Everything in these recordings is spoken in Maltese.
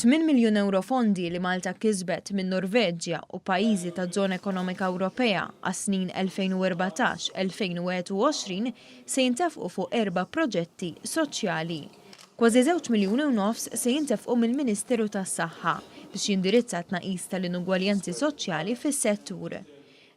8 miljun euro fondi li Malta kisbet minn Norveġġja u pajjiżi ta' żona ekonomika Ewropea għas-snin 2014-2021 se jintefqu fuq 4 proġetti soċjali. Kważi 2 miljuni u nofs se jintefqu mill-Ministeru tas-Saħħa biex jindirizza tnaqqis tal-inugwaljanzi soċjali fis-settur.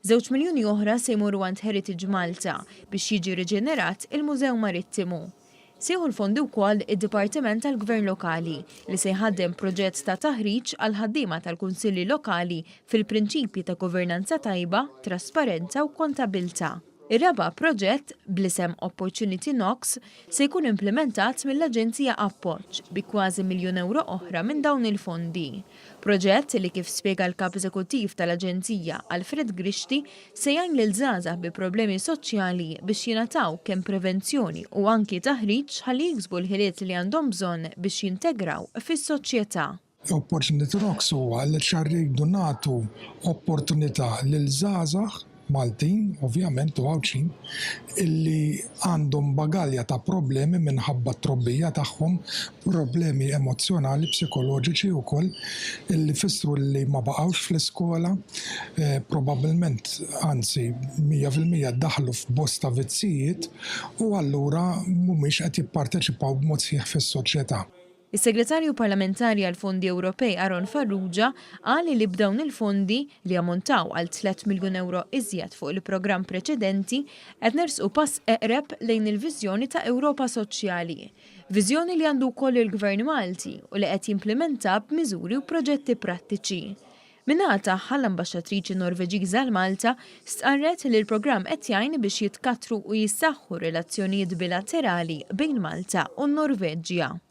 2 miljuni oħra se jmorru għand Heritage Malta biex jiġi riġenerat il-Mużew Marittimu. Sieħu l-fondi wkoll id-Dipartiment tal-Gvern Lokali li se jħaddem proġett ta' taħriġ għal ħaddiema tal-Kunsilli Lokali fil-prinċipji ta' governanza tajba, trasparenza u kontabilta. Ir-raba' proġett bl-isem Opportunity Knox se jkun implementat mill-Aġenzija Appoġġ bi kważi €1 miljun oħra minn dawn il-fondi. Proġett li kif spjega l-Kap Eżekuttiv tal-Aġenzija Alfred Grixti se jgħin lil żgħażagħ bi problemi soċjali biex jingħataw kemm prevenzjoni u anki taħriġ ħalli jiksbu l-ħiliet li għandhom bżonn biex jintegraw fis-soċjetà. Opportunity Knox huwa li rridu nagħtu opportunità lil żgħażagħ Maltin, ovvjament u għawċin, illi għandhom bagalja ta' problemi minħabba trobbija tagħhom, problemi emozjonali, psikoloġiċi u koll, illi fissru li ma baqgħux fl-iskola, probabilment, anzi, 100% daħlu f'bosta vizzijiet u allura mhumiex qed jipparteċipaw b'mod sħiħ fis-soċjetà. Is-Segretarju Parlamentari għal Fondi Ewropej Aron Farrugia qal li b'dawn il-fondi li ammontaw għal €3 miljun iżjed fuq il-programm preċedenti qed nersqu pass eqreb lejn il-viżjoni ta' Ewropa Soċjali. Viżjoni li għandu wkoll il-Gvern Malti u li qed jimplementa b'miżuri u proġetti prattiċi. Min-naħa tagħha l-Ambaxxatriċi Norveġiża għal Malta stqarret li l-programm qed jgħin biex jitkattru u jissaħħu relazzjonijiet bilaterali bejn Malta u n-Norveġġja.